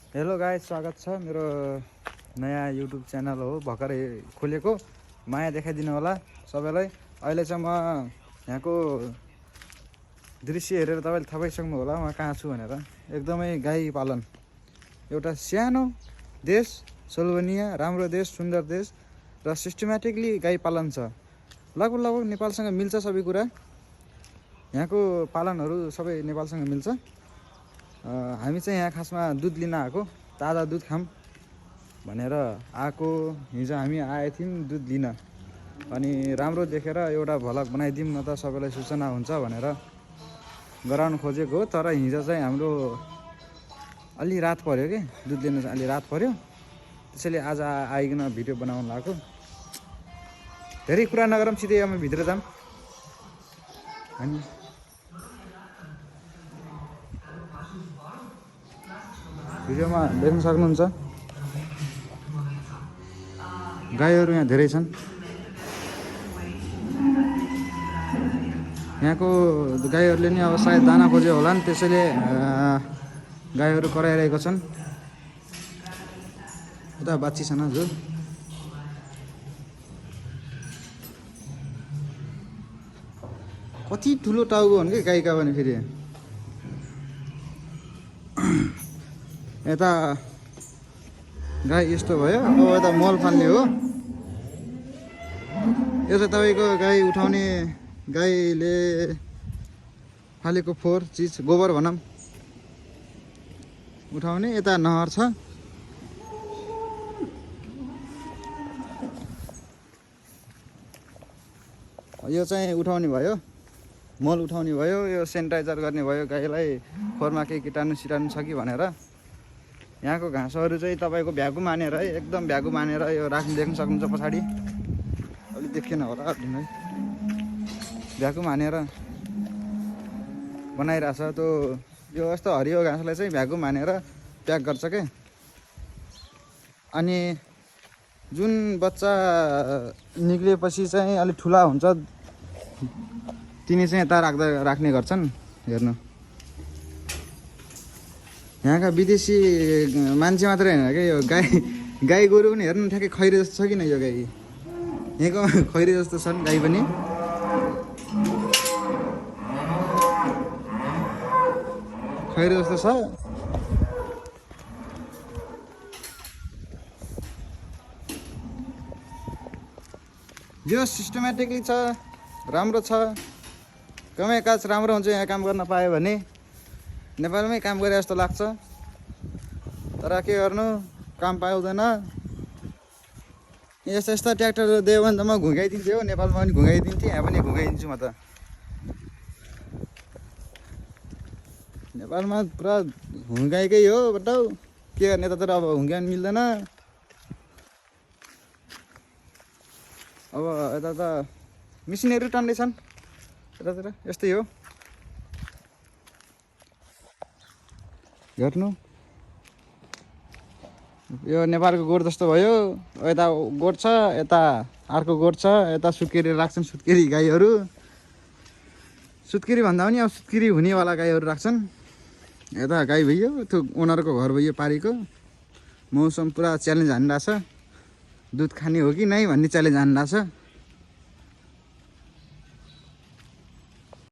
Hello guys, स्वागत छ मेरो नयाँ युट्युब च्यानल हो, भर्खरै खोलेको। माया देखाइदिनु होला सबैलाई। अहिले चाहिँ म यहाँको दृश्य हेरेर तपाईँले थाहा पाइसक्नु होला म कहाँ छु भनेर। एकदमै गाई पालन एउटा सानो देश, स्लोभेनिया, राम्रो देश, सुन्दर देश र सिस्टमेटिकली गाई पालन छ। लगभग नेपालसँग मिल्छ सबै कुरा। यहाँको पालनहरू सबै नेपालसँग मिल्छ। हामी चाहिँ यहाँ खासमा दुध लिन आएको, ताजा दुध खाम भनेर आएको। हिजो हामी आए थियौँ दुध लिन, अनि राम्रो देखेर एउटा भ्लग बनाइदिउँ न त सबैलाई सूचना हुन्छ भनेर गराउन खोजेको हो। तर हिजो चाहिँ हाम्रो अलि रात पर्यो कि दुध लिन चाहिँ अलि रात पर्यो, त्यसैले आज आइकन भिडियो बनाउन लागेको। धेरै कुरा नगरौँ, सिधै हामी भित्र जाऊँ। अनि भिडियोमा देख्न सक्नुहुन्छ गाईहरू यहाँ धेरै छन्। यहाँको गाईहरूले नि अब सायद दाना खोज्यो होला नि, त्यसैले गाईहरू कराइरहेको छन्। उता बाछी छन् हजुर। कति ठुलो टाउको हुन् कि गाईका भने फेरि। यता गाई यस्तो भयो। अब यता मल फाल्ने हो। यो चाहिँ तपाईँको गाई उठाउने, गाईले फालेको फोहोर चिज, गोबर भनौँ, उठाउने। यता नहर छ। यो चाहिँ उठाउने भयो, मल उठाउने भयो। यो सेनिटाइजर गर्ने भयो, गाईलाई खोरमा केही कीटाणु सिटाणु छ कि भनेर। यहाँको घाँसहरू चाहिँ तपाईँको भ्यागु मानेर है, एकदम भ्यागु मानेर यो राख्नु देख्न सक्नुहुन्छ पछाडि। अलिक देखिएन होला है, भ्यागु मानेर बनाइरहेछ। त्यो यो यस्तो हरियो घाँसलाई चाहिँ भ्यागु मानेर प्याक गर्छ के। अनि जुन बच्चा निक्लिएपछि चाहिँ अलिक ठुला हुन्छ, तिनी चाहिँ यता राख्ने गर्छन्। हेर्नु, यहाँका विदेशी मान्छे मात्रै होइन क्या, यो गाई गोरु पनि हेर्नु ठ्याक्कै खैरे जस्तो छ किन। यो गाई यहाँको खैरे जस्तो छन् गाई पनि। खैरे जस्तो छ। यो सिस्टमेटिकली छ, राम्रो छ। कमै काज राम्रो हुन्छ यहाँ काम गर्न पायो भने। नेपालमै काम गरे जस्तो लाग्छ, तर के गर्नु, काम पाउँदैन। यस्ता यस्ता ट्र्याक्टरहरू दियो भने त म घुगाइदिन्थेँ हो। नेपालमा पनि घुगाइदिन्थेँ, यहाँ पनि घुगाइदिन्छु म त। नेपालमा पुरा हुँगाइकै हो बटाउ। के गर्ने त, तर अब हुँगाइ मिल्दैन। अब यता त मिसिनहरू टन्दैछन् यतातिर। यस्तै हो। हेर्नु, यो नेपालको गोठ जस्तो भयो। यता गोठ छ, यता अर्को गोठ छ। यता सुत्केरी राख्छन्, सुत्केरी गाईहरू। सुत्केरी भन्दा पनि अब सुत्केरी हुनेवाला गाईहरू राख्छन्। यता गाई भयो, त्यो ओनरको घर भयो पारीको। मौसम पुरा च्यालेन्ज हानिरहेछ। दुध खाने हो कि नै भन्ने च्यालेन्ज हानिरहेछ।